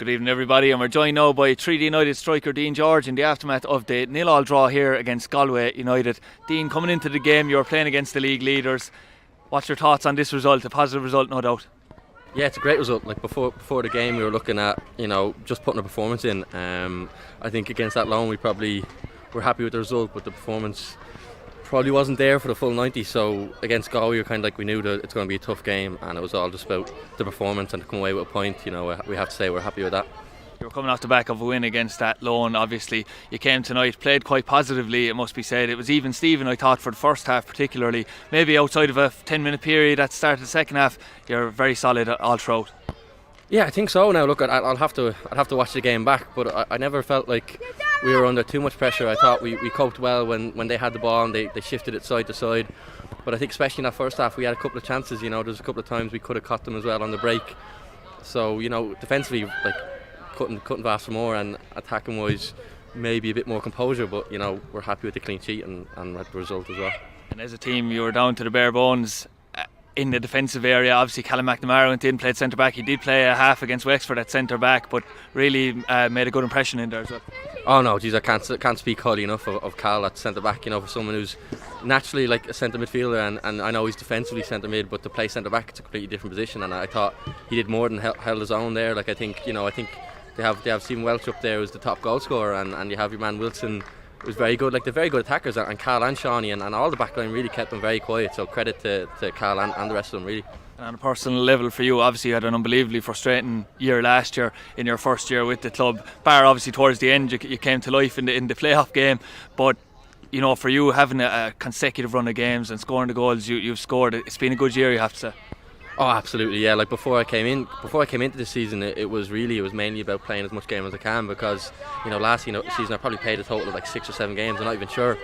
Good evening, everybody, and we're joined now by Treaty United striker Dean George in the aftermath of the 0-0 draw here against Galway United. Dean, coming into the game, you were playing against the league leaders. What's your thoughts on this result? A positive result, no doubt. Yeah, it's a great result. Like before the game, we were looking at just putting a performance in. I think against that loan, we probably were happy with the result, but the performance probably wasn't there for the full 90. So against Galway, we we knew that it's going to be a tough game, and it was all just about the performance and to come away with a point. We have to say we're happy with that. You were coming off the back of a win against that loan. Obviously, you came tonight, played quite positively, it must be said. It was even Stephen, I thought, for the first half particularly. Maybe outside of a 10-minute period at the start of the second half, you're very solid all throughout. Yeah, I think so. Now look, I'll have to watch the game back, but I never felt like we were under too much pressure. I thought we coped well when they had the ball and they shifted it side to side. But I think especially in that first half, we had a couple of chances. There's a couple of times we could have caught them as well on the break. So defensively, couldn't ask for more, and attacking wise, maybe a bit more composure. But we're happy with the clean sheet and the result as well. And as a team, you were down to the bare bones in the defensive area. Obviously Callum McNamara went in, played centre back. He did play a half against Wexford at centre back, but really made a good impression in there as well. Oh no, geez, I can't speak highly enough of Cal at centre back. For someone who's naturally like a centre midfielder, and I know he's defensively centre mid, but to play centre back, it's a completely different position. And I thought he did more than held his own there. Like I think they have Stephen Welch up there who's the top goal scorer, and you have your man Wilson, was very good. Like they're very good attackers, and Carl and Shawnee and all the backline really kept them very quiet. So credit to Carl and the rest of them really. And on a personal level for you, obviously you had an unbelievably frustrating year last year in your first year with the club. Bar obviously towards the end you came to life in the playoff game, but for you having a consecutive run of games and scoring the goals you've scored, it's been a good year, you have to say. Oh, absolutely, yeah. Like before I came into this season, it was mainly about playing as much game as I can, because last season I probably played a total of like 6 or 7 games. I'm not even sure.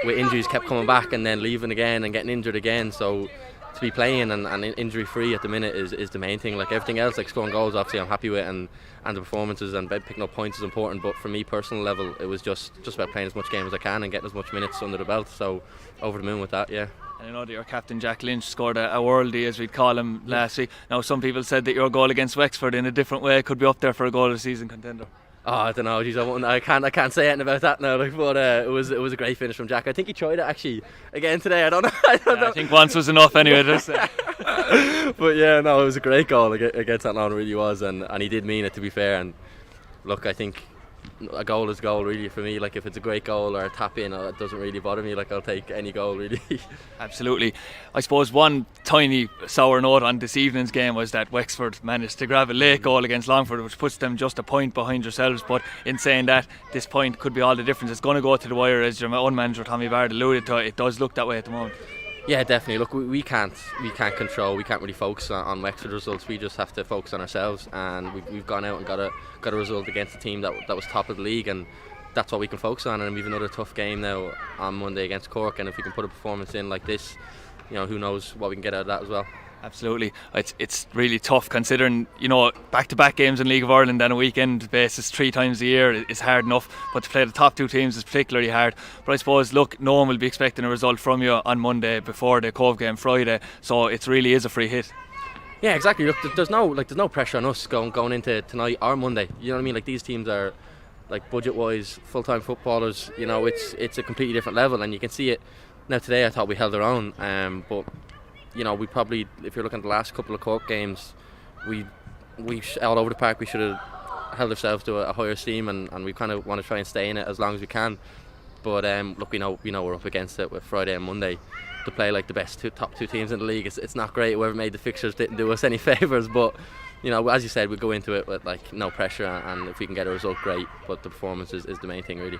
With injuries kept coming back and then leaving again and getting injured again. So to be playing and injury free at the minute is the main thing. Like everything else, like scoring goals, obviously I'm happy with, and the performances and picking up points is important. But for me, personal level, it was just about playing as much game as I can and getting as much minutes under the belt. So over the moon with that, yeah. And I know that your captain Jack Lynch scored a worldie, as we'd call him, last week. Now some people said that your goal against Wexford in a different way could be up there for a goal of the season contender. Oh, I don't know, geez, I can't say anything about that now. But it was a great finish from Jack. I think he tried it actually again today. I don't know. I think once was enough anyway. But yeah, no, it was a great goal against that line, it really was, and he did mean it, to be fair. And look, I think a goal is goal really for me. Like if it's a great goal or a tap in, it doesn't really bother me. Like I'll take any goal really. Absolutely. I suppose one tiny sour note on this evening's game was that Wexford managed to grab a late goal against Longford, which puts them just a point behind yourselves. But in saying that, this point could be all the difference. It's going to go to the wire, as your own manager Tommy Bard alluded to. It does look that way at the moment. Yeah, definitely. Look, we can't control. We can't really focus on Wexford results. We just have to focus on ourselves, and we've gone out and got a result against a team that was top of the league, and that's what we can focus on. And we've another tough game now on Monday against Cork, and if we can put a performance in like this, who knows what we can get out of that as well. Absolutely. It's really tough considering, back-to-back games in League of Ireland on a weekend basis 3 times a year is hard enough, but to play the top 2 teams is particularly hard. But I suppose, look, no one will be expecting a result from you on Monday before the Cove game Friday, so it really is a free hit. Yeah, exactly. Look, there's no pressure on us going into tonight or Monday. You know what I mean? Like these teams are, like budget-wise, full-time footballers. It's a completely different level, and you can see it. Now today I thought we held our own, but we probably, if you're looking at the last couple of Cork games, we all over the park. We should have held ourselves to a higher esteem, and we kind of want to try and stay in it as long as we can. But look, we know we're up against it with Friday and Monday to play like the best top 2 teams in the league. It's not great. Whoever made the fixtures didn't do us any favours, but as you said, we go into it with like no pressure, and if we can get a result, great. But the performance is the main thing really.